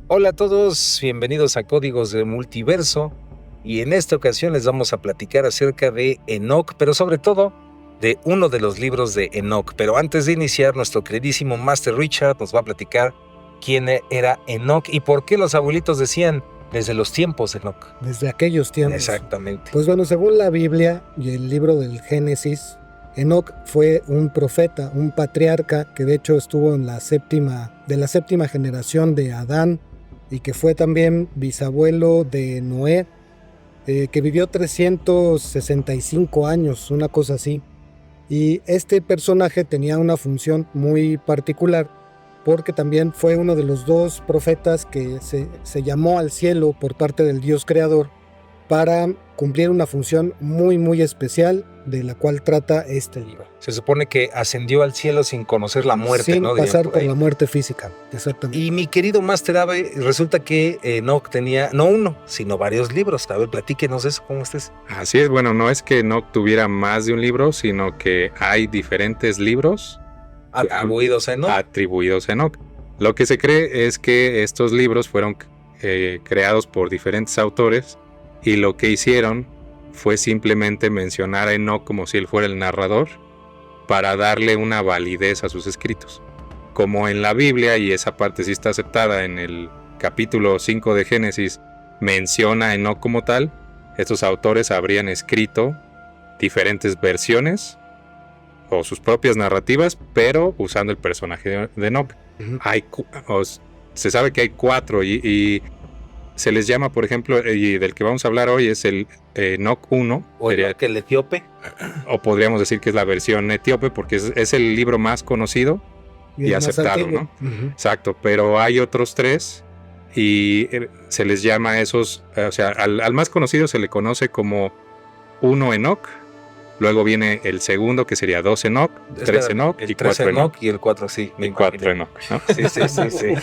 Hola a todos, bienvenidos a Códigos del Multiverso y en esta ocasión les vamos a platicar acerca de Enoch, pero sobre todo de uno de los libros de Enoch. Pero antes de iniciar, nuestro queridísimo Master Richard nos va a platicar quién era Enoch y por qué los abuelitos decían desde los tiempos de Enoch. Desde aquellos tiempos. Exactamente. Pues bueno, según la Biblia y el libro del Génesis, Enoch fue un profeta, un patriarca que de hecho estuvo en la séptima generación de Adán y que fue también bisabuelo de Noé, que vivió 365 años, una cosa así. Y este personaje tenía una función muy particular porque también fue uno de los dos profetas que se llamó al cielo por parte del Dios creador para cumplir una función muy muy especial de la cual trata este libro. Se supone que ascendió al cielo sin conocer la muerte, sin ¿no? pasar por la muerte física, exactamente. Y mi querido Master Abe, resulta que Enoch tenía no uno, sino varios libros. A ver, platíquenos eso, ¿cómo estés? Así es, bueno, no es que Enoch tuviera más de un libro, sino que hay diferentes libros atribuidos a Enoch. Lo que se cree es que estos libros fueron creados por diferentes autores y lo que hicieron fue simplemente mencionar a Enoch como si él fuera el narrador para darle una validez a sus escritos. Como en la Biblia, y esa parte sí está aceptada en el capítulo 5 de Génesis, menciona a Enoch como tal, estos autores habrían escrito diferentes versiones o sus propias narrativas, pero usando el personaje de Enoch. Uh-huh. Se sabe que hay 4 y se les llama, por ejemplo, y del que vamos a hablar hoy es el Enoch 1. O el etíope. O podríamos decir que es la versión etíope porque es el libro más conocido y aceptado, ¿no? Uh-huh. Exacto, pero hay otros 3 y se les llama a esos, o sea, al más conocido se le conoce como 1 Enoch, luego viene el segundo que sería 2 Enoch, 3 Enoch y 4 Enoch. Y el 4 sí. Y 4 Enoch, ¿no? Sí.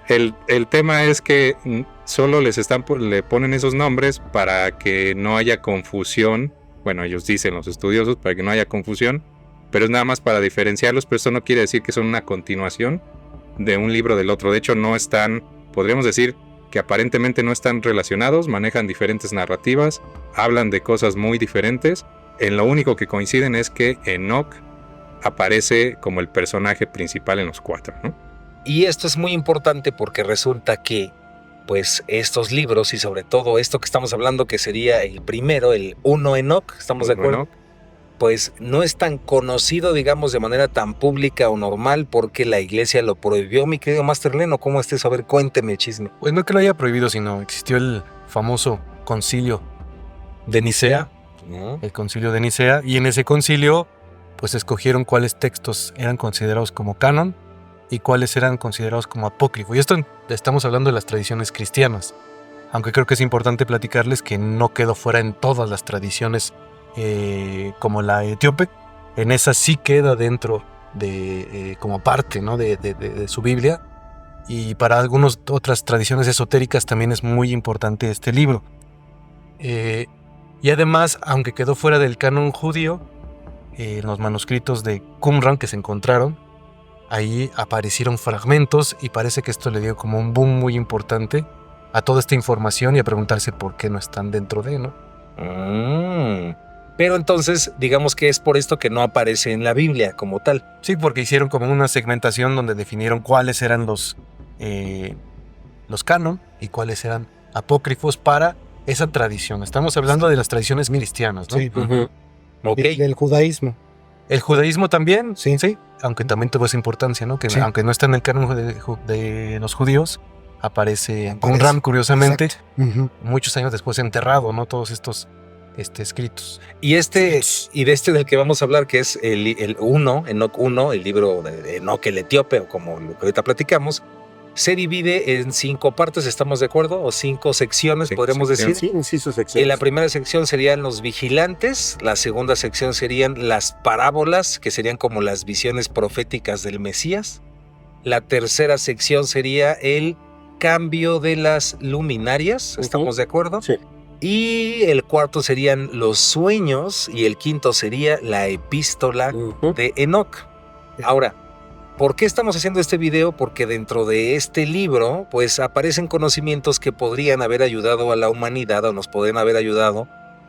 El tema es que solo le ponen esos nombres para que no haya confusión. Bueno, ellos dicen, los estudiosos, para que no haya confusión, pero es nada más para diferenciarlos, pero eso no quiere decir que son una continuación de un libro del otro. De hecho, no están, podríamos decir que aparentemente no están relacionados, manejan diferentes narrativas, hablan de cosas muy diferentes. En lo único que coinciden es que Enoch aparece como el personaje principal en los 4, ¿no? Y esto es muy importante porque resulta que pues estos libros y sobre todo esto que estamos hablando que sería el primero, el 1 Enoch, ¿estamos de acuerdo? Enoch. Pues no es tan conocido, digamos, de manera tan pública o normal porque la iglesia lo prohibió. Mi querido Master Leno, ¿cómo estés? A ver, cuénteme el chisme. Pues no es que lo haya prohibido, sino existió el famoso concilio de Nicea, el concilio de Nicea, y en ese concilio pues escogieron cuáles textos eran considerados como canon y cuáles eran considerados como apócrifo. Y esto estamos hablando de las tradiciones cristianas, aunque creo que es importante platicarles que no quedó fuera en todas las tradiciones como la etíope. En esa sí queda dentro de como parte, ¿no? de su Biblia, y para algunas otras tradiciones esotéricas también es muy importante este libro. Y además, aunque quedó fuera del canon judío, en los manuscritos de Qumran que se encontraron, ahí aparecieron fragmentos y parece que esto le dio como un boom muy importante a toda esta información y a preguntarse por qué no están dentro de, ¿no? Pero entonces, digamos que es por esto que no aparece en la Biblia como tal. Sí, porque hicieron como una segmentación donde definieron cuáles eran los canon y cuáles eran apócrifos para esa tradición. Estamos hablando de las tradiciones cristianas, ¿no? Sí. Uh-huh. Okay. Y del judaísmo. El judaísmo también, sí, aunque también tuvo esa importancia, ¿no? Que sí. Aunque no está en el canon de los judíos, aparece en Qumran, curiosamente, muchos años después enterrado, ¿no? Todos estos escritos. Y de este del que vamos a hablar, que es el 1, Enoch 1, el libro de Enoch el etíope, o como lo que ahorita platicamos, se divide en 5 partes, ¿estamos de acuerdo? O 5 secciones, podríamos decir. Sí, sus secciones. En la primera sección serían los vigilantes, la segunda sección serían las parábolas, que serían como las visiones proféticas del Mesías. La tercera sección sería el cambio de las luminarias, ¿estamos de acuerdo? Sí. Y el cuarto serían los sueños y el quinto sería la epístola de Enoch. Ahora, ¿Por qué estamos haciendo este video? Porque dentro de este libro, pues aparecen conocimientos que podrían haber ayudado a la humanidad o nos podrían haber ayudado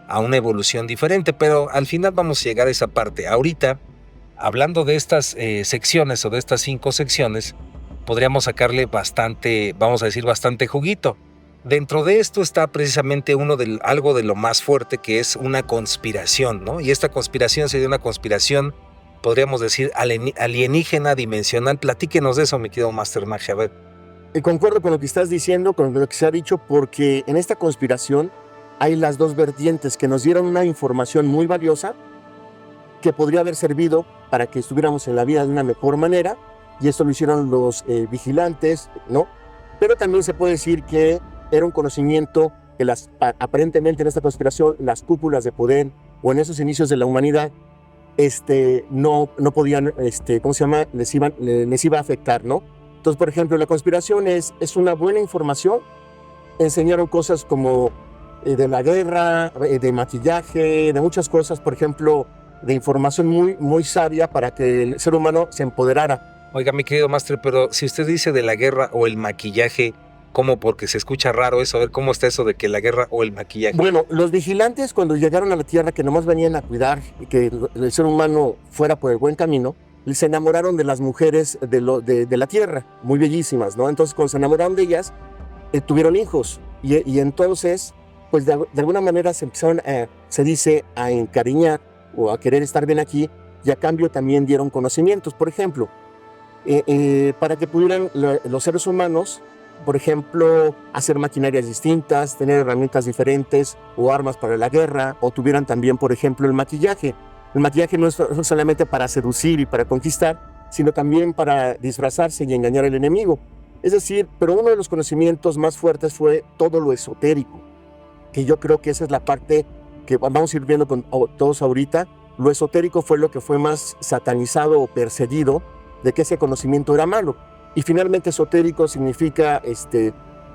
a una evolución diferente, pero al final vamos a llegar a esa parte. Ahorita, hablando de estas secciones o de estas 5 secciones, podríamos sacarle bastante, vamos a decir, bastante juguito. Dentro de esto está precisamente algo de lo más fuerte, que es una conspiración, ¿no? Y esta conspiración sería una conspiración, podríamos decir, alienígena, dimensional. Platíquenos de eso, mi querido Master Magia. A ver. Concuerdo con lo que estás diciendo, con lo que se ha dicho, porque en esta conspiración hay las dos vertientes que nos dieron una información muy valiosa que podría haber servido para que estuviéramos en la vida de una mejor manera, y esto lo hicieron los vigilantes, ¿no? Pero también se puede decir que era un conocimiento que aparentemente en esta conspiración las cúpulas de poder o en esos inicios de la humanidad no podían, ¿cómo se llama? Les iba a afectar, ¿no? Entonces, por ejemplo, la conspiración es una buena información. Enseñaron cosas como de la guerra, de maquillaje, de muchas cosas, por ejemplo, de información muy, muy sabia para que el ser humano se empoderara. Oiga, mi querido Master, pero si usted dice de la guerra o el maquillaje, ¿cómo? Porque se escucha raro eso. A ver, ¿cómo está eso de que la guerra o el maquillaje? Bueno, los vigilantes, cuando llegaron a la Tierra, que nomás venían a cuidar y que el ser humano fuera por el buen camino, se enamoraron de las mujeres de la Tierra, muy bellísimas, ¿no? Entonces, cuando se enamoraron de ellas, tuvieron hijos. Y entonces, pues de alguna manera se empezaron, se dice, a encariñar o a querer estar bien aquí, y a cambio también dieron conocimientos. Por ejemplo, para que pudieran los seres humanos, por ejemplo, hacer maquinarias distintas, tener herramientas diferentes o armas para la guerra, o tuvieran también, por ejemplo, el maquillaje. El maquillaje no es solamente para seducir y para conquistar, sino también para disfrazarse y engañar al enemigo. Es decir, pero uno de los conocimientos más fuertes fue todo lo esotérico, que yo creo que esa es la parte que vamos a ir viendo con todos ahorita. Lo esotérico fue lo que fue más satanizado o perseguido, de que ese conocimiento era malo. Y finalmente esotérico significa,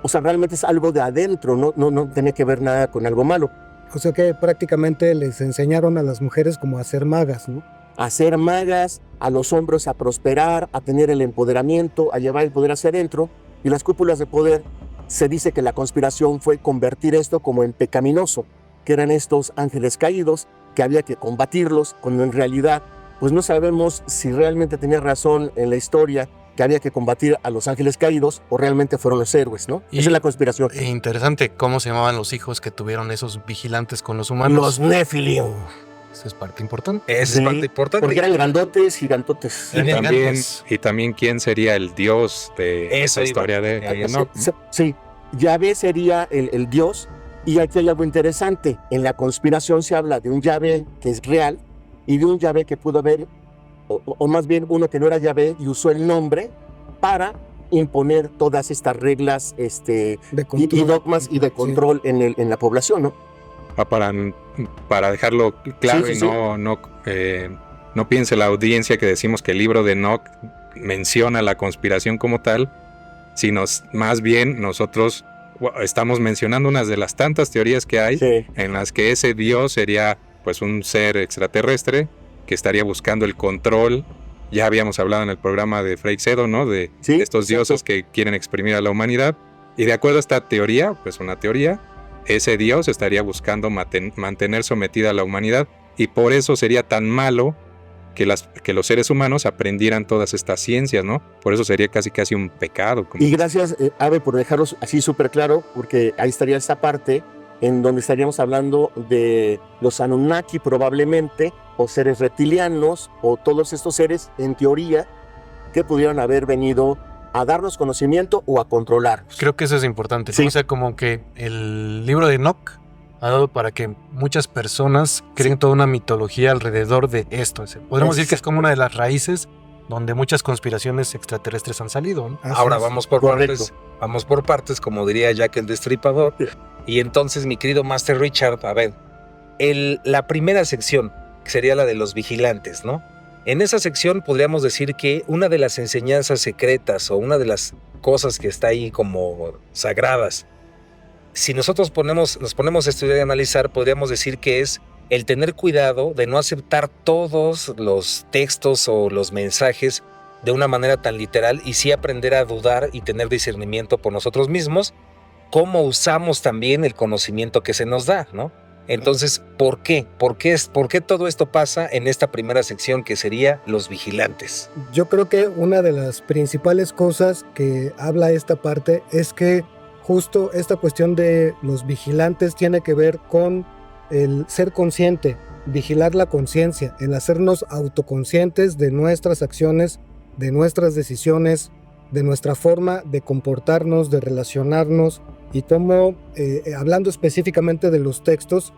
o sea, realmente es algo de adentro, no tiene que ver nada con algo malo. O sea que prácticamente les enseñaron a las mujeres como a ser magas, ¿no? A ser magas, a los hombres a prosperar, a tener el empoderamiento, a llevar el poder hacia adentro. Y las cúpulas de poder, se dice que la conspiración fue convertir esto como en pecaminoso, que eran estos ángeles caídos, que había que combatirlos, cuando en realidad, pues no sabemos si realmente tenía razón en la historia que había que combatir a los ángeles caídos o realmente fueron los héroes, ¿no? Esa es la conspiración. Interesante cómo se llamaban los hijos que tuvieron esos vigilantes con los humanos. Los Nephilim. Esa es parte importante. Esa es parte importante. Porque eran grandotes, gigantotes. Y también quién sería el dios de esa historia de Enoch. Sí, Yahvé sería el dios. Y aquí hay algo interesante. En la conspiración se habla de un Yahvé que es real y de un Yahvé que pudo haber, o más bien uno que no era Yahvé y usó el nombre para imponer todas estas reglas y dogmas y de control en la población, ¿no? Para dejarlo claro y no piense la audiencia que decimos que el libro de Enoch menciona la conspiración como tal, sino más bien nosotros estamos mencionando unas de las tantas teorías que hay en las que ese dios sería pues un ser extraterrestre que estaría buscando el control. Ya habíamos hablado en el programa de Frey Sedo, ¿no? De estos dioses que quieren exprimir a la humanidad. Y de acuerdo a esta teoría, pues una teoría, ese dios estaría buscando mantener sometida a la humanidad, y por eso sería tan malo que los seres humanos aprendieran todas estas ciencias, ¿no? Por eso sería casi un pecado. Y gracias, Ave, por dejarlos así súper claro, porque ahí estaría esta parte en donde estaríamos hablando de los Anunnaki probablemente, o seres reptilianos, o todos estos seres, en teoría, que pudieran haber venido a darnos conocimiento o a controlarnos. Creo que eso es importante. Sí. O sea, como que el libro de Enoch ha dado para que muchas personas creen toda una mitología alrededor de esto. Podríamos decir que es como una de las raíces donde muchas conspiraciones extraterrestres han salido, ¿no? Ahora vamos por partes. Vamos por partes, como diría Jack el Destripador. Y entonces, mi querido Master Richard, a ver, la primera sección, que sería la de los vigilantes, ¿no? En esa sección podríamos decir que una de las enseñanzas secretas o una de las cosas que está ahí como sagradas, si nosotros nos ponemos a estudiar y analizar, podríamos decir que es el tener cuidado de no aceptar todos los textos o los mensajes de una manera tan literal y sí aprender a dudar y tener discernimiento por nosotros mismos, cómo usamos también el conocimiento que se nos da, ¿no? Entonces, ¿por qué? ¿Por qué todo esto pasa en esta primera sección que sería los vigilantes? Yo creo que una de las principales cosas que habla esta parte es que justo esta cuestión de los vigilantes tiene que ver con el ser consciente, vigilar la conciencia, el hacernos autoconscientes de nuestras acciones, de nuestras decisiones, de nuestra forma de comportarnos, de relacionarnos, y cómo, hablando específicamente de los textos,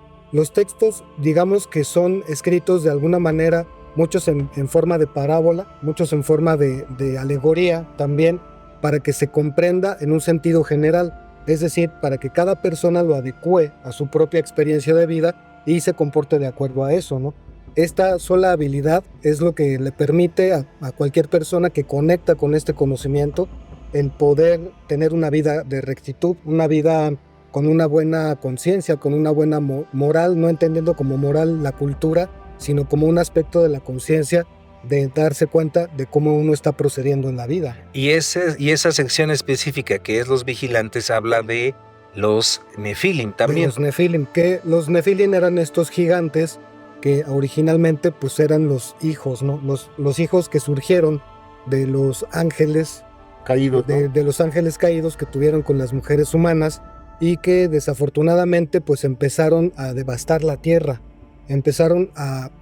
digamos que son escritos de alguna manera, muchos en forma de parábola, muchos en forma de alegoría también, para que se comprenda en un sentido general, es decir, para que cada persona lo adecue a su propia experiencia de vida y se comporte de acuerdo a eso, ¿no? Esta sola habilidad es lo que le permite a cualquier persona que conecta con este conocimiento el poder tener una vida de rectitud, una vida con una buena conciencia, con una buena moral, no entendiendo como moral la cultura, sino como un aspecto de la conciencia, de darse cuenta de cómo uno está procediendo en la vida. Y esa sección específica que es los vigilantes habla de los Nefilim también. Los Nefilim, que los Nefilim eran estos gigantes que originalmente pues eran los hijos, ¿no? Los hijos que surgieron de los ángeles caídos, ¿no? de los ángeles caídos que tuvieron con las mujeres humanas y que desafortunadamente pues empezaron a devastar la tierra, empezaron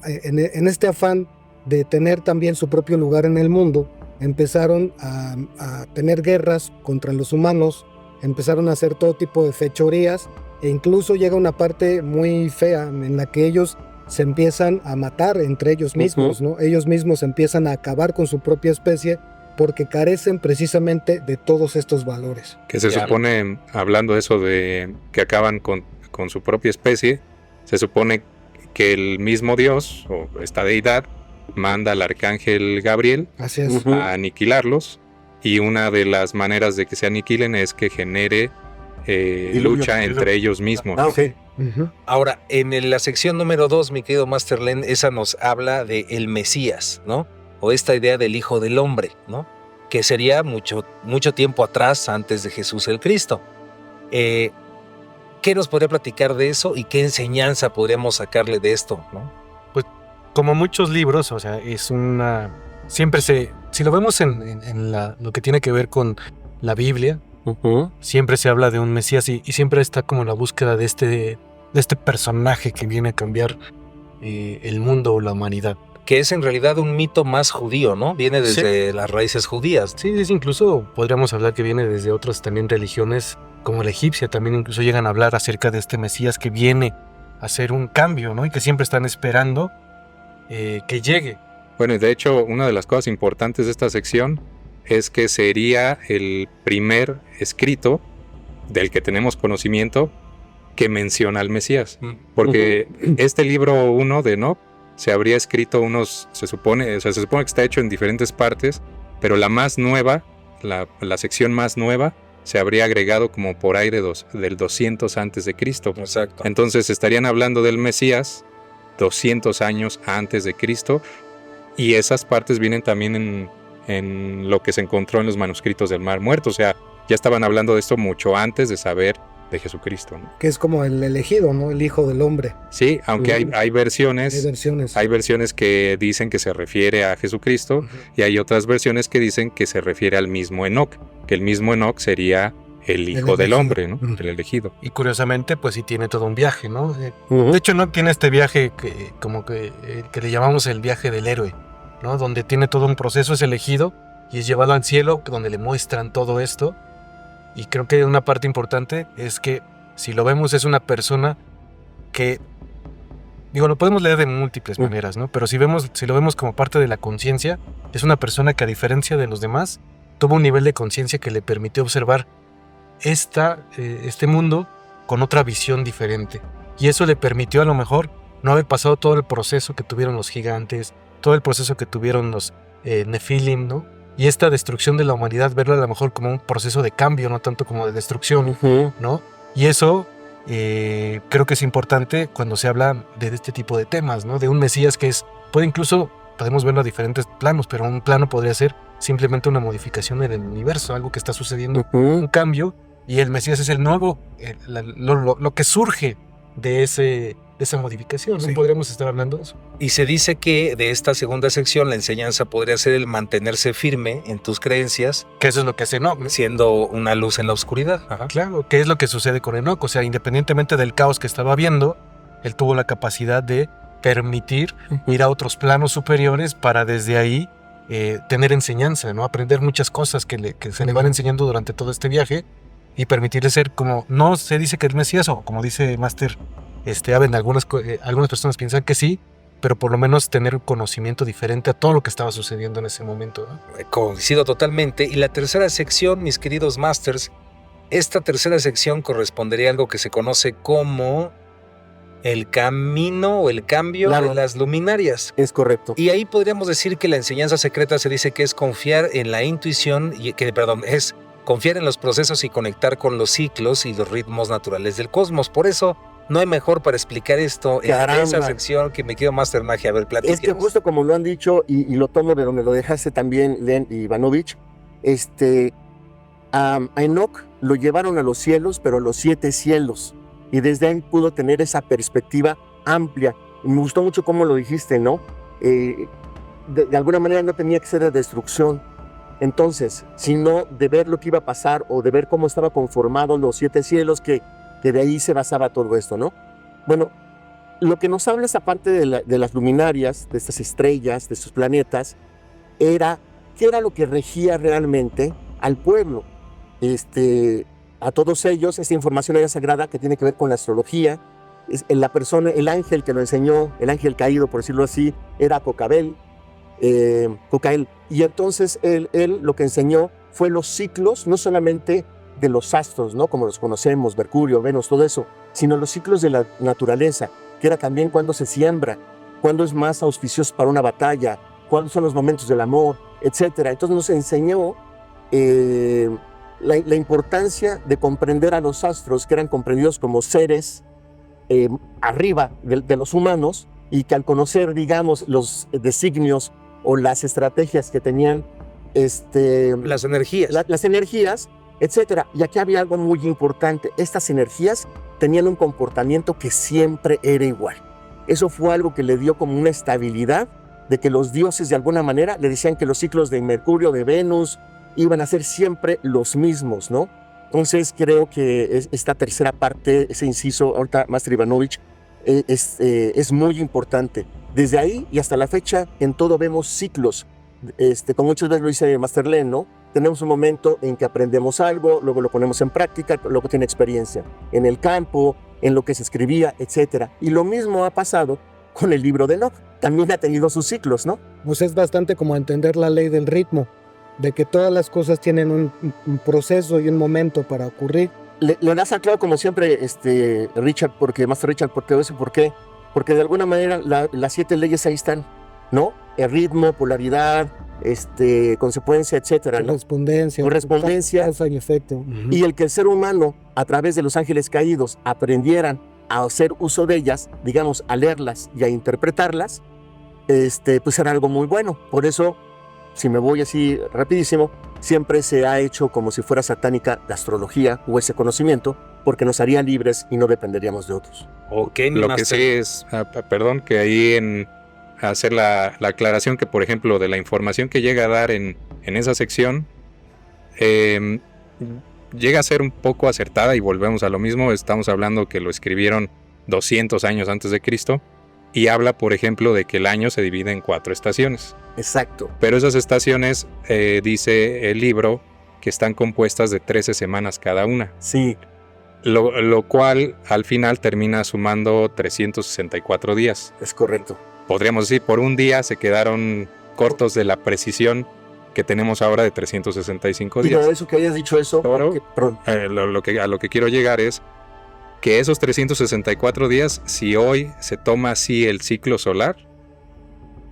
en este afán de tener también su propio lugar en el mundo, empezaron a tener guerras contra los humanos, empezaron a hacer todo tipo de fechorías, e incluso llega una parte muy fea en la que ellos se empiezan a matar entre ellos mismos, ¿no? Ellos mismos empiezan a acabar con su propia especie porque carecen precisamente de todos estos valores. Que se supone, hablando de eso de que acaban con su propia especie, se supone que el mismo Dios, o esta deidad, manda al arcángel Gabriel a aniquilarlos, y una de las maneras de que se aniquilen es que genere lucha entre ellos mismos. Sí. Ahora, en la sección número 2, mi querido Masterlen, esa nos habla de el Mesías, ¿no? O esta idea del Hijo del Hombre, ¿no? Que sería mucho tiempo atrás, antes de Jesús el Cristo. ¿Qué nos podría platicar de eso y qué enseñanza podríamos sacarle de esto, ¿no? Pues como muchos libros, o sea, si lo vemos en lo que tiene que ver con la Biblia, siempre se habla de un Mesías y siempre está como la búsqueda de este personaje que viene a cambiar el mundo o la humanidad. Que es en realidad un mito más judío, ¿no? Viene desde las raíces judías. Sí, incluso podríamos hablar que viene desde otras también religiones, como la egipcia, también incluso llegan a hablar acerca de este Mesías que viene a hacer un cambio, ¿no? Y que siempre están esperando que llegue. Bueno, y de hecho, una de las cosas importantes de esta sección es que sería el primer escrito del que tenemos conocimiento que menciona al Mesías. Porque este libro 1 de Enoc se habría escrito se supone que está hecho en diferentes partes, pero la más nueva, la sección más nueva, se habría agregado como por ahí del 200 antes de Cristo. Exacto. Entonces estarían hablando del Mesías 200 años antes de Cristo, y esas partes vienen también en lo que se encontró en los manuscritos del Mar Muerto. O sea, ya estaban hablando de esto mucho antes de saber de Jesucristo, ¿no? Que es como el elegido, ¿no? El Hijo del Hombre. Sí, aunque hay versiones. Hay versiones que dicen que se refiere a Jesucristo, y hay otras versiones que dicen que se refiere al mismo Enoc, que el mismo Enoc sería el Hijo del Hombre, ¿no? El elegido. Y curiosamente, pues sí tiene todo un viaje, ¿no? De hecho, Enoc tiene este viaje que le llamamos el viaje del héroe, ¿no? Donde tiene todo un proceso, es elegido y es llevado al cielo, donde le muestran todo esto. Y creo que una parte importante es que, si lo vemos, es una persona que, lo podemos leer de múltiples maneras, ¿no? Pero si lo vemos como parte de la conciencia, es una persona que, a diferencia de los demás, tuvo un nivel de conciencia que le permitió observar este mundo con otra visión diferente. Y eso le permitió, a lo mejor, no haber pasado todo el proceso que tuvieron los gigantes, todo el proceso que tuvieron los Nefilim, ¿no? Y esta destrucción de la humanidad, verla a lo mejor como un proceso de cambio, no tanto como de destrucción, ¿no? Y eso creo que es importante cuando se habla de este tipo de temas, ¿no? De un Mesías que puede incluso podemos verlo a diferentes planos, pero un plano podría ser simplemente una modificación en el universo, algo que está sucediendo, un cambio, y el Mesías es el nuevo, lo que surge de esa modificación, ¿no? Sí. Podríamos estar hablando de eso. Y se dice que de esta segunda sección la enseñanza podría ser el mantenerse firme en tus creencias, Que eso es lo que hace Enoch, ¿no? siendo una luz en la oscuridad. Ajá. Claro, ¿qué es lo que sucede con Enoch? O sea, independientemente del caos que estaba viendo, él tuvo la capacidad de permitir ir a otros planos superiores para desde ahí tener enseñanza, ¿no? Aprender muchas cosas que se le van enseñando durante todo este viaje y permitirle ser como, no se dice que es Mesías, o como dice Master Aben, algunas personas piensan que sí, pero por lo menos tener un conocimiento diferente a todo lo que estaba sucediendo en ese momento, ¿no? Coincido totalmente. Y la tercera sección, mis queridos masters, esta tercera sección correspondería a algo que se conoce como el camino o el cambio de las luminarias. Es correcto. Y ahí podríamos decir que la enseñanza secreta se dice que es confiar en la intuición, es confiar en los procesos y conectar con los ciclos y los ritmos naturales del cosmos. Por eso no hay mejor para explicar esto en esa sección que me quedo Master Magia. A ver, platícanos. Es que justo como lo han dicho, y lo tomo de donde lo dejaste también, Len y Ivanovich, a Enoch lo llevaron a los cielos, pero a los 7 cielos. Y desde ahí pudo tener esa perspectiva amplia. Me gustó mucho cómo lo dijiste, ¿no? De alguna manera no tenía que ser de destrucción. Entonces, sino de ver lo que iba a pasar o de ver cómo estaba conformado los 7 cielos, que de ahí se basaba todo esto, ¿no? Bueno, lo que nos habla esa parte de las luminarias, de estas estrellas, de estos planetas, era qué era lo que regía realmente al pueblo. A todos ellos, esta información era sagrada que tiene que ver con la astrología. La persona, el ángel que lo enseñó, el ángel caído, por decirlo así, era Cocael. Y entonces él lo que enseñó fue los ciclos, no solamente de los astros, ¿no? Como los conocemos, Mercurio, Venus, todo eso, sino los ciclos de la naturaleza, que era también cuando se siembra, cuándo es más auspicioso para una batalla, cuándo son los momentos del amor, etc. Entonces nos enseñó la importancia de comprender a los astros, que eran comprendidos como seres arriba de los humanos, y que al conocer, digamos, los designios o las estrategias que tenían las energías. Las energías, etcétera. Y aquí había algo muy importante. Estas energías tenían un comportamiento que siempre era igual. Eso fue algo que le dio como una estabilidad, de que los dioses de alguna manera le decían que los ciclos de Mercurio, de Venus, iban a ser siempre los mismos, ¿no? Entonces creo que esta tercera parte, ese inciso, ahorita Master Ivanovich, es muy importante. Desde ahí y hasta la fecha, en todo vemos ciclos. Como muchas veces lo dice Master Len, ¿no? Tenemos un momento en que aprendemos algo, luego lo ponemos en práctica, luego tiene experiencia en el campo, en lo que se escribía, etc. Y lo mismo ha pasado con el libro de Enoch. También ha tenido sus ciclos, ¿no? Pues es bastante como entender la ley del ritmo, de que todas las cosas tienen un proceso y un momento para ocurrir. Le das claro como siempre, Richard, Master Richard, ¿por qué? Porque de alguna manera las 7 leyes ahí están, ¿no? El ritmo, polaridad, consecuencia, etcétera, ¿no? Correspondencia. Causa y efecto. Y el que el ser humano, a través de los ángeles caídos, aprendieran a hacer uso de ellas, digamos, a leerlas y a interpretarlas, pues era algo muy bueno. Por eso, si me voy así rapidísimo, siempre se ha hecho como si fuera satánica la astrología o ese conocimiento, porque nos haría libres y no dependeríamos de otros. Ok, Lo que sí es, que ahí hacer la aclaración que, por ejemplo, de la información que llega a dar en esa sección, llega a ser un poco acertada, y volvemos a lo mismo. Estamos hablando que lo escribieron 200 años antes de Cristo, y habla, por ejemplo, de que el año se divide en 4 estaciones. Exacto. Pero esas estaciones, dice el libro, que están compuestas de 13 semanas cada una. Sí. Lo cual al final termina sumando 364 días. Es correcto. Podríamos decir, por un día se quedaron cortos de la precisión que tenemos ahora de 365 días. Y por eso que hayas dicho eso, a lo que quiero llegar es que esos 364 días, si hoy se toma así el ciclo solar,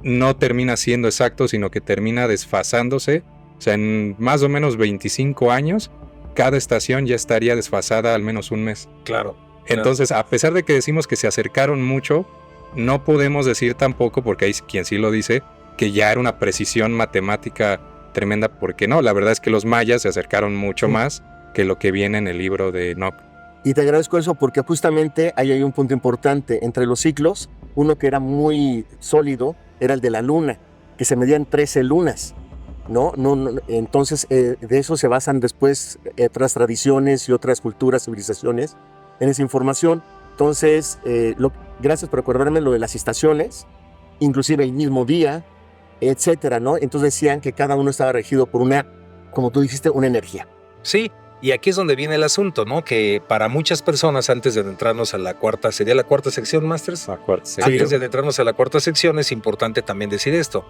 no termina siendo exacto, sino que termina desfasándose. O sea, en más o menos 25 años, cada estación ya estaría desfasada al menos un mes. Claro. Entonces, a pesar de que decimos que se acercaron mucho, no podemos decir tampoco, porque hay quien sí lo dice, que ya era una precisión matemática tremenda, porque no, la verdad es que los mayas se acercaron mucho más que lo que viene en el libro de Enoch. Y te agradezco eso porque justamente ahí hay un punto importante. Entre los ciclos, uno que era muy sólido era el de la luna, que se medían 13 lunas, ¿no? Entonces, de eso se basan después otras tradiciones y otras culturas, civilizaciones en esa información. Entonces, gracias por recordarme lo de las estaciones, inclusive el mismo día, etcétera, ¿no? Entonces decían que cada uno estaba regido por una, como tú dijiste, una energía. Sí, y aquí es donde viene el asunto, ¿no? Que para muchas personas, antes de adentrarnos a la cuarta, ¿sería la cuarta sección, Masters? Antes de adentrarnos a la cuarta sección, es importante también decir esto.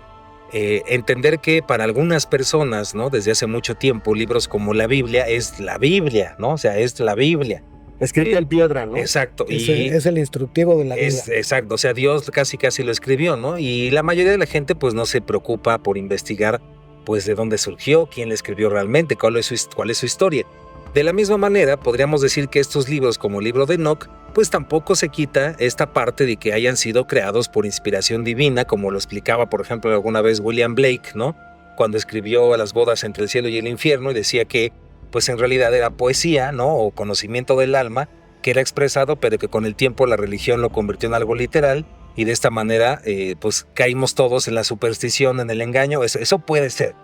Entender que para algunas personas, ¿no? Desde hace mucho tiempo, libros como la Biblia es la Biblia, ¿no? O sea, es la Biblia. Escrita en piedra, ¿no? Exacto. Es el instructivo de la vida. Exacto, o sea, Dios casi lo escribió, ¿no? Y la mayoría de la gente pues no se preocupa por investigar pues de dónde surgió, quién le escribió realmente, cuál es su historia. De la misma manera, podríamos decir que estos libros como el libro de Enoch, pues tampoco se quita esta parte de que hayan sido creados por inspiración divina, como lo explicaba, por ejemplo, alguna vez William Blake, ¿no? Cuando escribió Las bodas entre el cielo y el infierno y decía que pues en realidad era poesía, ¿no? O conocimiento del alma, que era expresado, pero que con el tiempo la religión lo convirtió en algo literal, y de esta manera, pues caímos todos en la superstición, en el engaño. Eso puede ser.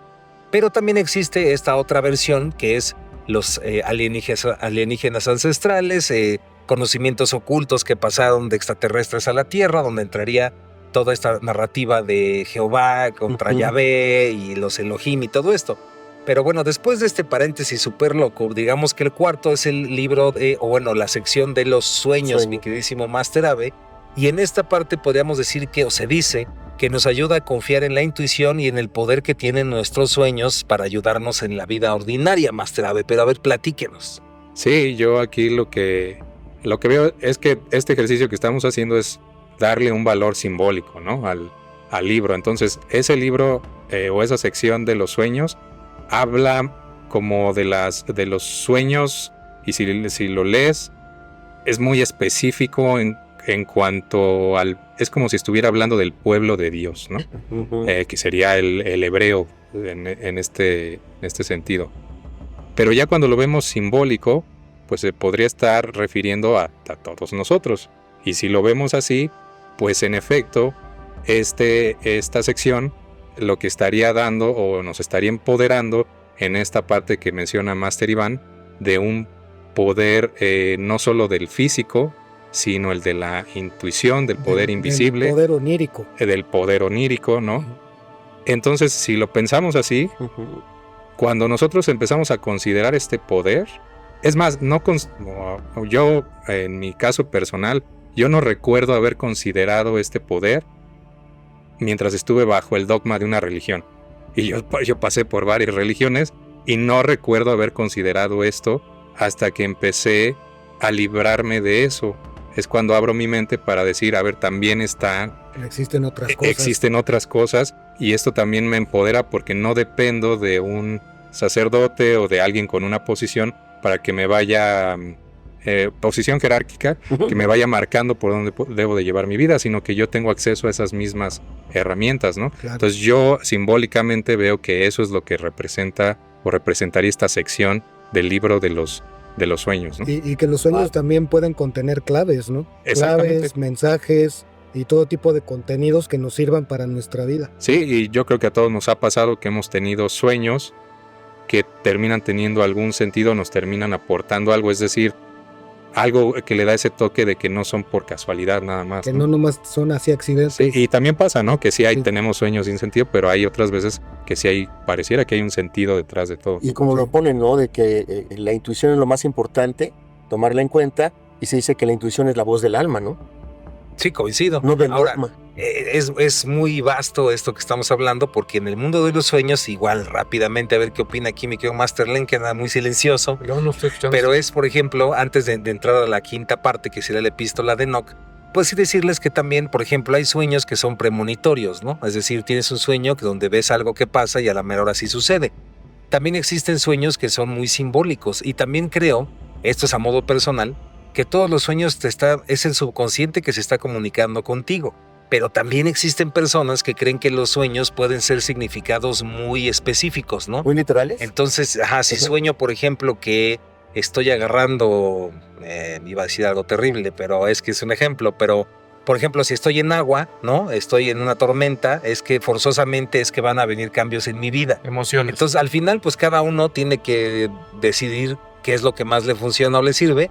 Pero también existe esta otra versión, que es los alienígenas ancestrales, conocimientos ocultos que pasaron de extraterrestres a la Tierra, donde entraría toda esta narrativa de Jehová contra Yahvé y los Elohim y todo esto. Pero bueno, después de este paréntesis súper loco, digamos que el cuarto es el libro la sección de los sueños, mi queridísimo Master Abe. Y en esta parte podríamos decir que, o se dice, que nos ayuda a confiar en la intuición y en el poder que tienen nuestros sueños para ayudarnos en la vida ordinaria, Master Abe. Pero a ver, platíquenos. Sí, yo aquí lo que veo es que este ejercicio que estamos haciendo es darle un valor simbólico, ¿no? al libro. Entonces, ese libro o esa sección de los sueños habla como de los sueños, y si lo lees, es muy específico en cuanto es como si estuviera hablando del pueblo de Dios, ¿no? Que sería el hebreo en este sentido. Pero ya cuando lo vemos simbólico, pues se podría estar refiriendo a todos nosotros. Y si lo vemos así, pues en efecto, esta sección lo que estaría dando o nos estaría empoderando en esta parte que menciona Master Iván, de un poder no solo del físico, sino el de la intuición, del poder invisible. Del poder onírico. Del poder onírico, ¿no? Entonces, si lo pensamos así, cuando nosotros empezamos a considerar este poder, es más, yo, en mi caso personal, yo no recuerdo haber considerado este poder mientras estuve bajo el dogma de una religión. Y yo pasé por varias religiones y no recuerdo haber considerado esto hasta que empecé a librarme de eso. Es cuando abro mi mente para decir, a ver, también existen otras cosas. Existen otras cosas, y esto también me empodera porque no dependo de un sacerdote o de alguien con una posición para que me vaya, posición jerárquica, que me vaya marcando por dónde debo de llevar mi vida, sino que yo tengo acceso a esas mismas herramientas, ¿no? Claro. Entonces yo simbólicamente veo que eso es lo que representa o representaría esta sección del libro de los sueños, ¿no? Y que los sueños también pueden contener claves, ¿no? Claves, mensajes y todo tipo de contenidos que nos sirvan para nuestra vida. Sí, y yo creo que a todos nos ha pasado que hemos tenido sueños que terminan teniendo algún sentido, nos terminan aportando algo, es decir, algo que le da ese toque de que no son por casualidad nada más. Que no nomás son así accidentes. Sí, y también pasa, ¿no? Que sí tenemos sueños sin sentido, pero hay otras veces que sí pareciera que hay un sentido detrás de todo. Y como lo ponen, ¿no? De que la intuición es lo más importante, tomarla en cuenta, y se dice que la intuición es la voz del alma, ¿no? Sí, coincido. No del Ahora, alma. Es muy vasto esto que estamos hablando, porque en el mundo de los sueños, igual rápidamente, a ver qué opina aquí mi querido Master Len, que anda muy silencioso. Yo no estoy escuchando. Pero es, por ejemplo, antes de entrar a la quinta parte, que sería la epístola de Enoch, pues sí decirles que también, por ejemplo, hay sueños que son premonitorios, ¿no? Es decir, tienes un sueño donde ves algo que pasa y a la mera hora sí sucede. También existen sueños que son muy simbólicos, y también creo, esto es a modo personal, que todos los sueños es el subconsciente que se está comunicando contigo. Pero también existen personas que creen que los sueños pueden ser significados muy específicos, ¿no? ¿Muy literales? Entonces, si sueño, por ejemplo, que estoy agarrando, iba a decir algo terrible, pero es que es un ejemplo, pero, por ejemplo, si estoy en agua, ¿no? Estoy en una tormenta, es que forzosamente es que van a venir cambios en mi vida. Emociones. Entonces, al final, pues cada uno tiene que decidir qué es lo que más le funciona o le sirve.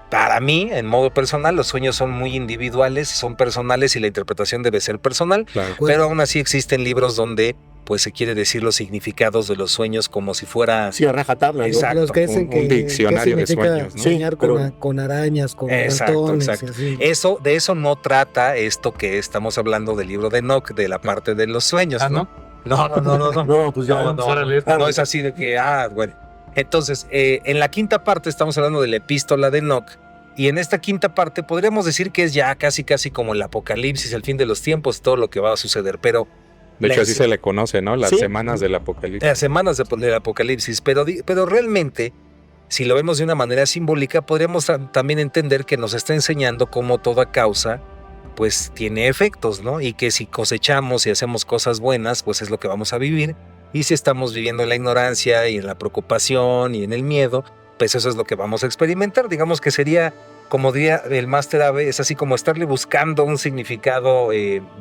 Para mí, en modo personal, los sueños son muy individuales, son personales y la interpretación debe ser personal, Claro. pero aún así existen libros donde pues se quiere decir los significados de los sueños como si fuera... Sí, a rajatabla, ¿no? Exacto. Los que dicen Un que diccionario ¿qué de significa sueños, ¿no? soñar Sí, pero- con arañas, con Exacto, ratones, exacto. y así. De eso no trata esto que estamos hablando del libro de Enoch, de la parte de los sueños, ¿no? ¿no? No. No, pues ya. No, Órale. no es así de que, bueno. Entonces, en la quinta parte estamos hablando de la epístola de Enoch, y en esta quinta parte podríamos decir que es ya casi como el apocalipsis, el fin de los tiempos, todo lo que va a suceder, pero De hecho, Les- así se le conoce, ¿no? Las Sí. semanas del apocalipsis. las semanas del apocalipsis, pero realmente, si lo vemos de una manera simbólica, podríamos también entender que nos está enseñando cómo toda causa pues tiene efectos, ¿no? Y que si cosechamos y hacemos cosas buenas, pues es lo que vamos a vivir. Y si estamos viviendo en la ignorancia y en la preocupación y en el miedo, pues eso es lo que vamos a experimentar. Digamos que sería, como diría el Máster Ave, es así como estarle buscando un significado,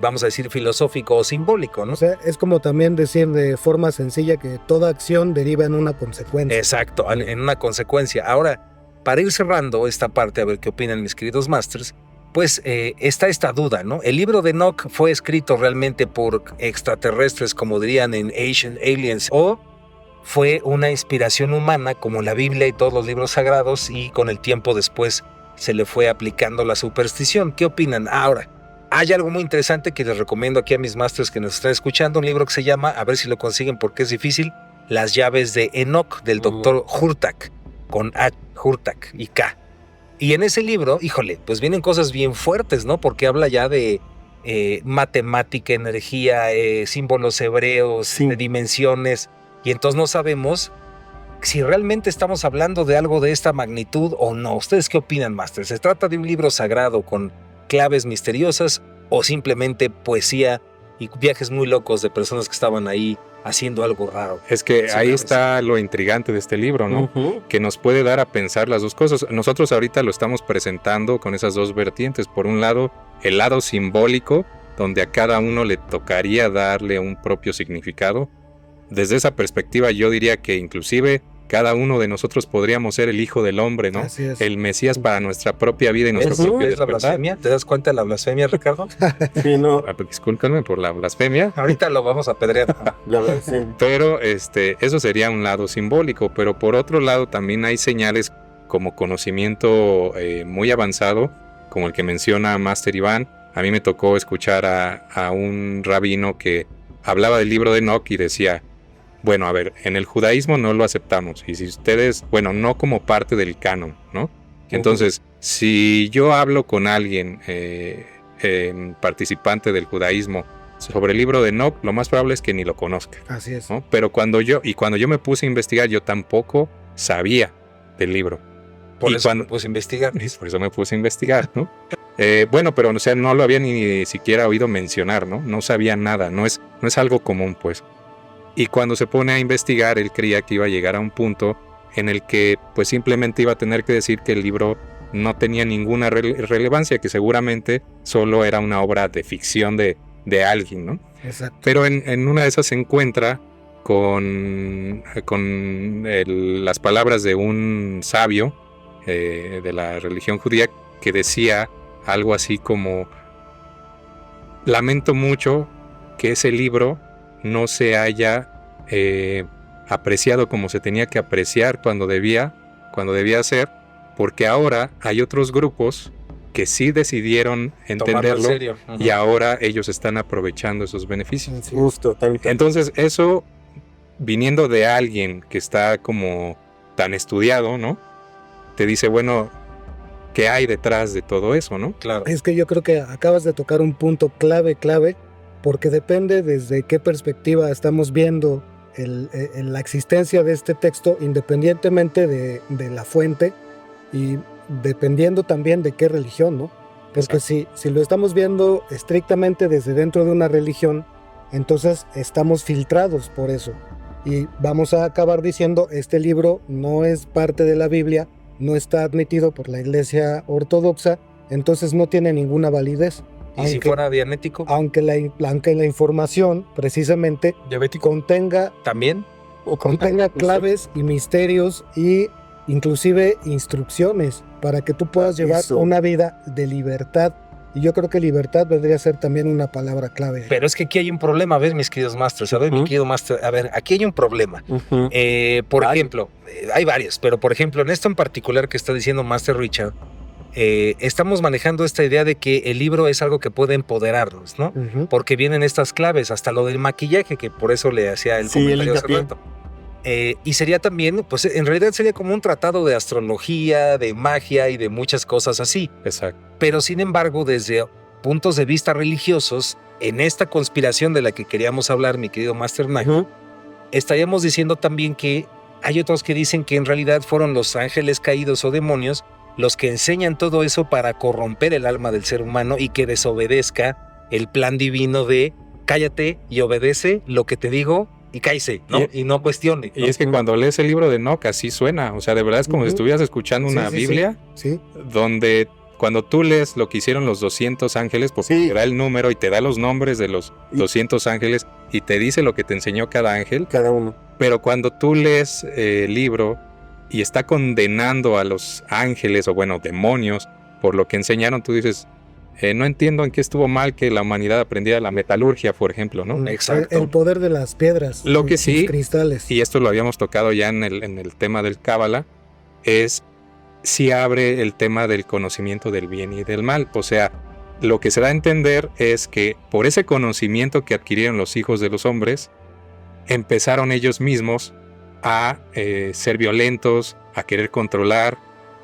vamos a decir, filosófico o simbólico, ¿no? O sea, es como también decir de forma sencilla que toda acción deriva en una consecuencia. Exacto, en una consecuencia. Ahora, para ir cerrando esta parte, a ver qué opinan mis queridos masters, pues está esta duda, ¿no? El libro de Enoch fue escrito realmente por extraterrestres, como dirían en Ancient Aliens, o fue una inspiración humana como la Biblia y todos los libros sagrados, y con el tiempo después se le fue aplicando la superstición. ¿Qué opinan? Ahora, hay algo muy interesante que les recomiendo aquí a mis masters que nos están escuchando, un libro que se llama, a ver si lo consiguen porque es difícil, Las llaves de Enoch, del doctor Hurtak, con H, Hurtak y K. Y en ese libro, híjole, pues vienen cosas bien fuertes, ¿no? Porque habla ya de matemática, energía, símbolos hebreos, Sí. de dimensiones, y entonces no sabemos si realmente estamos hablando de algo de esta magnitud o no. ¿Ustedes qué opinan, Master? ¿Se trata de un libro sagrado con claves misteriosas o simplemente poesía y viajes muy locos de personas que estaban ahí haciendo algo raro? Es que Sí, ahí claro, está lo intrigante de este libro, ¿no? Ujú. Que nos puede dar a pensar las dos cosas. Nosotros ahorita lo estamos presentando con esas dos vertientes. Por un lado, el lado simbólico, donde a cada uno le tocaría darle un propio significado. Desde esa perspectiva yo diría que inclusive cada uno de nosotros podríamos ser el hijo del hombre, ¿no? Así es. El Mesías para nuestra propia vida y nuestro Eso propio ¿Es la despertar. blasfemia? ¿Te das cuenta de la blasfemia, Ricardo? Sí, no, Discúlpenme por la blasfemia. Ahorita lo vamos a apedrear. la verdad, sí. Pero eso sería un lado simbólico, pero por otro lado también hay señales como conocimiento muy avanzado, como el que menciona Master Iván. A mí me tocó escuchar a un rabino que hablaba del libro de Enoch y decía, bueno, a ver, en el judaísmo no lo aceptamos, y si ustedes, bueno, no como parte del canon, ¿no? Entonces, si yo hablo con alguien participante del judaísmo sobre el libro de Enoch, lo más probable es que ni lo conozca, Así es. ¿no? Pero cuando yo me puse a investigar, yo tampoco sabía del libro. Por Y eso cuando- me puse a investigar. Y por eso me puse a investigar, ¿no? Bueno, pero o sea, no lo había ni siquiera oído mencionar, ¿no? No sabía nada, no es algo común, pues. Y cuando se pone a investigar, él creía que iba a llegar a un punto en el que pues simplemente iba a tener que decir que el libro no tenía ninguna relevancia, que seguramente solo era una obra de ficción de alguien, ¿no? Exacto. Pero en una de esas se encuentra con las palabras de un sabio de la religión judía que decía algo así como: lamento mucho que ese libro no se haya apreciado como se tenía que apreciar cuando debía ser, porque ahora hay otros grupos que sí decidieron Tomarlo en entenderlo serio. y ahora ellos están aprovechando esos beneficios. Así es. Justo, tal. Entonces eso, viniendo de alguien que está como tan estudiado, ¿no? Te dice, bueno, ¿qué hay detrás de todo eso, no? Claro. Es que yo creo que acabas de tocar un punto clave, porque depende desde qué perspectiva estamos viendo la existencia de este texto, independientemente de la fuente y dependiendo también de qué religión, ¿no? Porque si lo estamos viendo estrictamente desde dentro de una religión, entonces estamos filtrados por eso. Y vamos a acabar diciendo, este libro no es parte de la Biblia, no está admitido por la Iglesia Ortodoxa, entonces no tiene ninguna validez. ¿Y si fuera dianético? Aunque la información precisamente Diabético. contenga ¿También? claves y misterios y inclusive instrucciones para que tú puedas llevar una vida de libertad. Y yo creo que libertad vendría a ser también una palabra clave. Pero es que aquí hay un problema, ¿ves, mis queridos masters? A ver, mi querido master, a ver, aquí hay un problema. Por ejemplo, hay varios, pero por ejemplo, en esto en particular que está diciendo Master Richard, estamos manejando esta idea de que el libro es algo que puede empoderarnos, ¿no? Porque vienen estas claves, hasta lo del maquillaje, que por eso le hacía el comentario hace rato. Y sería también, pues en realidad sería como un tratado de astrología, de magia y de muchas cosas así. Exacto. Pero sin embargo, desde puntos de vista religiosos, en esta conspiración de la que queríamos hablar, mi querido Master Knight, estaríamos diciendo también que hay otros que dicen que en realidad fueron los ángeles caídos o demonios los que enseñan todo eso para corromper el alma del ser humano y que desobedezca el plan divino de cállate y obedece lo que te digo y cállese, ¿no? Y no cuestione, ¿no? Y es que cuando lees el libro de Enoch así suena, o sea, de verdad es como si estuvieras escuchando una Biblia, donde cuando tú lees lo que hicieron los 200 ángeles, porque te da el número y te da los nombres de los 200 ángeles y te dice lo que te enseñó cada ángel. Cada uno. Pero cuando tú lees el libro y está condenando a los ángeles o bueno, demonios por lo que enseñaron, tú dices, no entiendo en qué estuvo mal que la humanidad aprendiera la metalurgia, por ejemplo, ¿no? Exacto. El poder de las piedras. Lo que sí, cristales. y esto lo habíamos tocado ya en el tema del Cábala, es si abre el tema del conocimiento del bien y del mal. O sea, lo que se da a entender es que por ese conocimiento que adquirieron los hijos de los hombres, empezaron ellos mismos a ser violentos, a querer controlar,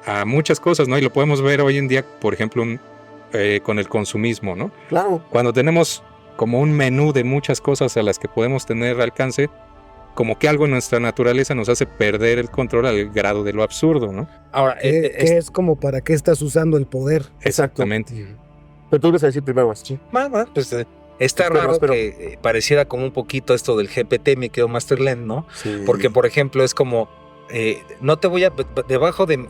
a muchas cosas, ¿no? Y lo podemos ver hoy en día, por ejemplo, con el consumismo, ¿no? Claro. Cuando tenemos como un menú de muchas cosas a las que podemos tener alcance, como que algo en nuestra naturaleza nos hace perder el control al grado de lo absurdo, ¿no? Ahora, es como para qué estás usando el poder. Exactamente. Pero tú vas a decir primero, ¿sí? Pues está raro que pareciera como un poquito esto del GPT, me quedó Masterland, ¿no? Sí. Porque, por ejemplo, es como, no te voy a,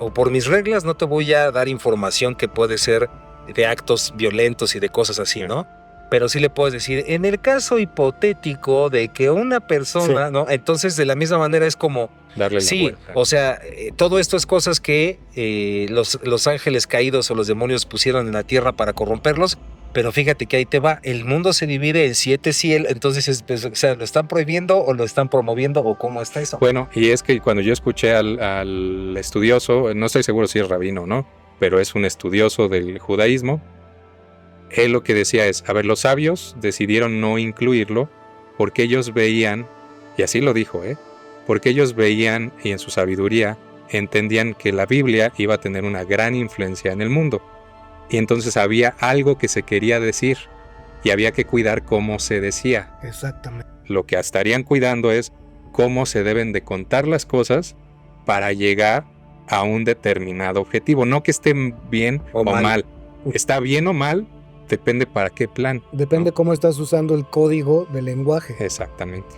o por mis reglas, no te voy a dar información que puede ser de actos violentos y de cosas así, ¿no? Pero sí le puedes decir, en el caso hipotético de que una persona, ¿no? Entonces, de la misma manera es como, darle la vuelta. O sea, todo esto es cosas que los ángeles caídos o los demonios pusieron en la tierra para corromperlos, pero fíjate que ahí te va, el mundo se divide en 7 cielos, entonces, o sea, ¿lo están prohibiendo o lo están promoviendo o cómo está eso? Bueno, y es que cuando yo escuché al estudioso, no estoy seguro si es rabino o no, pero es un estudioso del judaísmo, él lo que decía es, a ver, los sabios decidieron no incluirlo porque ellos veían, y así lo dijo, porque ellos veían y en su sabiduría entendían que la Biblia iba a tener una gran influencia en el mundo. Y entonces había algo que se quería decir y había que cuidar cómo se decía. Exactamente. Lo que estarían cuidando es cómo se deben de contar las cosas para llegar a un determinado objetivo. No que estén bien o mal. Está bien o mal, depende para qué plan. Depende cómo estás usando el código del lenguaje. Exactamente.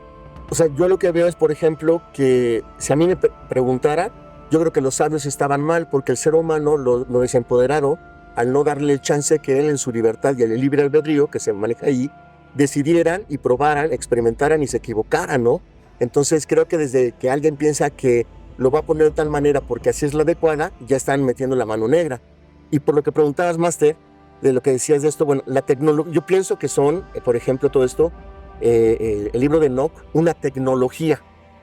O sea, yo lo que veo es, por ejemplo, que si a mí me preguntara, yo creo que los sabios estaban mal porque el ser humano lo desempoderaron al no darle el chance que él en su libertad y el libre albedrío que se maneja ahí, decidieran y probaran, experimentaran y se equivocaran, ¿no? Entonces creo que desde que alguien piensa que lo va a poner de tal manera porque así es la adecuada, ya están metiendo la mano negra. Y por lo que preguntabas, Master, de lo que decías de esto, bueno, la tecnología, yo pienso que son, por ejemplo, todo esto, el libro de Enoch, una tecnología,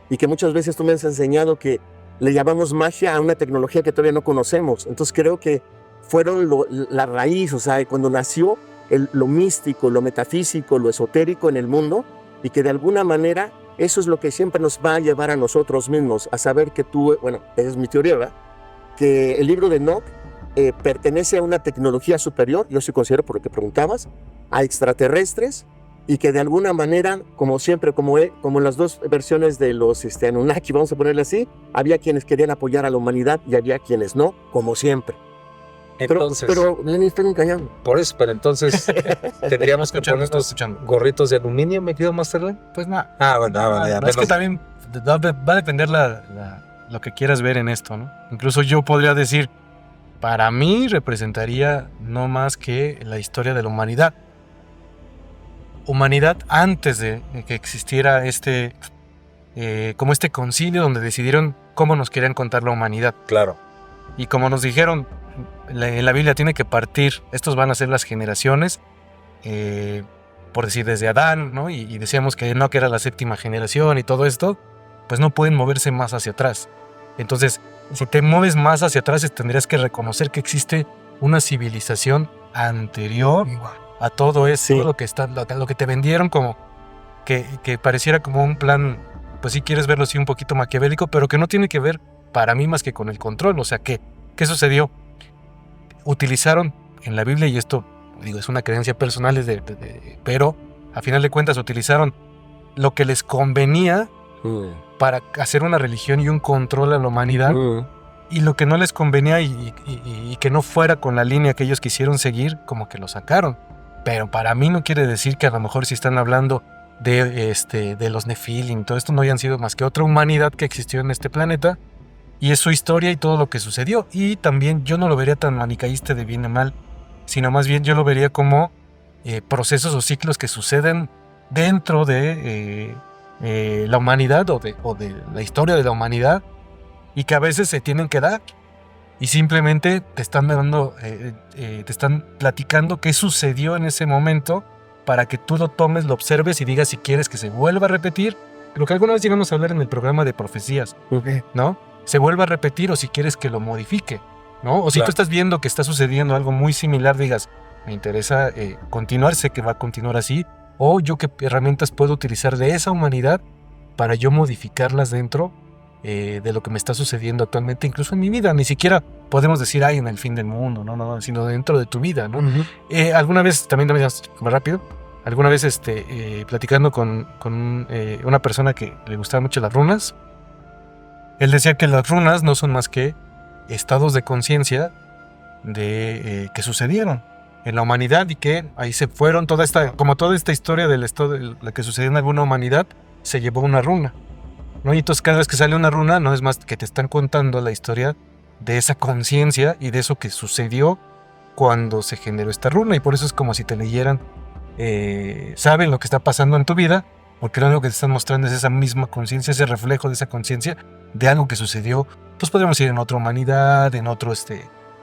y que muchas veces tú me has enseñado que le llamamos magia a una tecnología que todavía no conocemos. Entonces creo que fueron la raíz, o sea, cuando nació lo místico, lo metafísico, lo esotérico en el mundo, y que de alguna manera eso es lo que siempre nos va a llevar a nosotros mismos, a saber que tú, bueno, esa es mi teoría, ¿verdad? Que el libro de Enoch pertenece a una tecnología superior, yo sí considero, por lo que preguntabas, a extraterrestres, y que de alguna manera, como siempre, como en las dos versiones de los Anunnaki, vamos a ponerle así, había quienes querían apoyar a la humanidad y había quienes no, como siempre. Entonces, pero Lenin está encallado. por eso, pero entonces tendríamos que Escuchando, ponernos escuchando. gorritos de aluminio, ¿me querido Masterland? Pues nada. Bueno, ya, Es que menos- también va a depender lo que quieras ver en esto, ¿no? Incluso yo podría decir, para mí representaría no más que la historia de la humanidad. Humanidad antes de que existiera como este concilio donde decidieron cómo nos querían contar la humanidad. Claro. Y como nos dijeron, en la Biblia tiene que partir, estos van a ser las generaciones, por decir desde Adán, ¿no? Y decíamos que Enoc era la 7ª generación y todo esto, pues no pueden moverse más hacia atrás. Entonces, si te mueves más hacia atrás, tendrías que reconocer que existe una civilización anterior a todo eso, Sí. lo que te vendieron como que pareciera como un plan, pues si quieres verlo así un poquito maquiavélico, pero que no tiene que ver para mí más que con el control. O sea, ¿qué sucedió? Utilizaron en la Biblia, y esto digo es una creencia personal, pero a final de cuentas utilizaron lo que les convenía para hacer una religión y un control a la humanidad, y lo que no les convenía y que no fuera con la línea que ellos quisieron seguir, como que lo sacaron. Pero para mí no quiere decir que a lo mejor si están hablando de los Nephilim, todo esto no hayan sido más que otra humanidad que existió en este planeta, y es su historia y todo lo que sucedió. Y también yo no lo vería tan manicaísta de bien y mal, sino más bien yo lo vería como procesos o ciclos que suceden dentro de la humanidad o de la historia de la humanidad, y que a veces se tienen que dar y simplemente te están dando, te están platicando qué sucedió en ese momento para que tú lo tomes, lo observes y digas si quieres que se vuelva a repetir. Lo que alguna vez llegamos a hablar en el programa de profecías, ¿no? Se vuelva a repetir, o si quieres que lo modifique, ¿no? O si Claro. tú estás viendo que está sucediendo algo muy similar, digas, me interesa continuar, sé que va a continuar así, o yo qué herramientas puedo utilizar de esa humanidad para yo modificarlas dentro de lo que me está sucediendo actualmente, incluso en mi vida. Ni siquiera podemos decir, ay, en el fin del mundo, no, sino dentro de tu vida, ¿no? Alguna vez, también más rápido, alguna vez platicando con una persona que le gustaban mucho las runas, él decía que las runas no son más que estados de conciencia que sucedieron en la humanidad, y que ahí se fueron toda esta historia del estado de la que sucedió en alguna humanidad, se llevó una runa, ¿no? Y entonces cada vez que sale una runa no es más que te están contando la historia de esa conciencia y de eso que sucedió cuando se generó esta runa. Y por eso es como si te leyeran, saben lo que está pasando en tu vida, porque lo único que te están mostrando es esa misma conciencia, ese reflejo de esa conciencia de algo que sucedió, pues podríamos ir en otra humanidad, en otro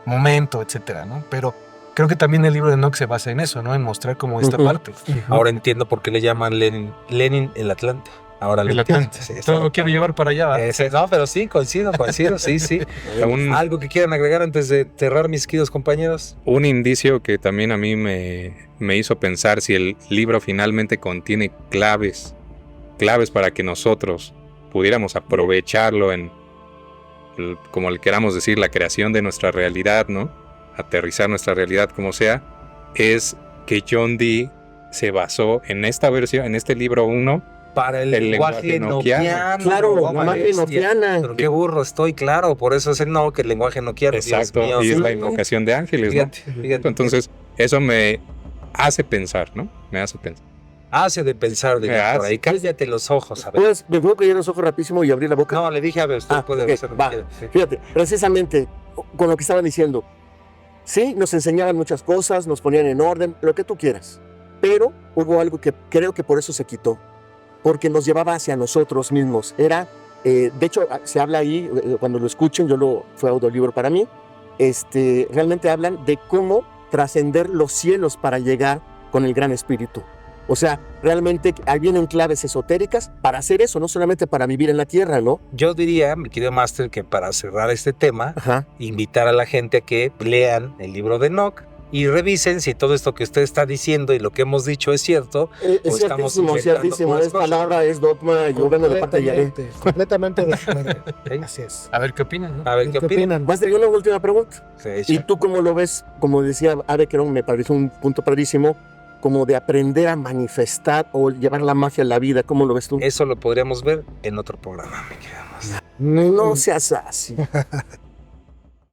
momento, etcétera, ¿no? Pero creo que también el libro de Enoch se basa en eso, ¿no? En mostrar como esta parte. Ahora entiendo por qué le llaman Lenin el Atlante. Ahora El lo entiendo. Atlante. Sí, Todo lo quiero llevar para allá, ¿va? No, pero sí, coincido, sí. ¿Algo que quieran agregar antes de cerrar, mis queridos compañeros? Un indicio que también a mí me hizo pensar si el libro finalmente contiene claves para que nosotros pudiéramos aprovecharlo como le queramos decir, la creación de nuestra realidad, ¿no? Aterrizar nuestra realidad como sea, es que John Dee se basó en esta versión, en este libro 1, Para el lenguaje enoquiano. Claro, No, la magia bestia. enoquiana. Pero qué burro estoy, claro. Por eso es el lenguaje enoquiano. exacto, Dios mío, y es sí. la invocación de ángeles, Fíjate. ¿no? Entonces, eso me hace pensar, ¿no? Me hace pensar. Hace de pensar, de Me hace. por ahí. Cállate los ojos, a ver. Pues me puedo callar los ojos rapidísimo y abrir la boca. No, le dije, a ver, usted puede ok, hacer lo que va. quiera, sí. Fíjate, precisamente con lo que estaban diciendo. Sí, nos enseñaban muchas cosas, nos ponían en orden, lo que tú quieras. Pero hubo algo que creo que por eso se quitó. Porque nos llevaba hacia nosotros mismos. Era, de hecho, se habla ahí, cuando lo escuchen, fue audiolibro para mí, realmente hablan de cómo trascender los cielos para llegar con el gran espíritu. O sea, realmente ahí vienen claves esotéricas para hacer eso, no solamente para vivir en la tierra, ¿no? Yo diría, mi querido Master, que para cerrar este tema, Ajá. invitar a la gente a que lean el libro de Enoch y revisen si todo esto que usted está diciendo y lo que hemos dicho es cierto. Es O estamos ciertísimo, inventando ciertísimo. unas Es cosas. palabra, es dogma, yo vengo de parte de Yaré. Completamente de acuerdo. Así es. A ver qué opinan, ¿no? A ver, ¿qué opinan? Master, y una última pregunta. Sí, ¿Y echa. tú cómo lo ves? Como decía Ave Querón, me pareció un punto padrísimo, como de aprender a manifestar o llevar la magia a la vida. ¿Cómo lo ves tú? Eso lo podríamos ver en otro programa, mi querido Master. No seas así.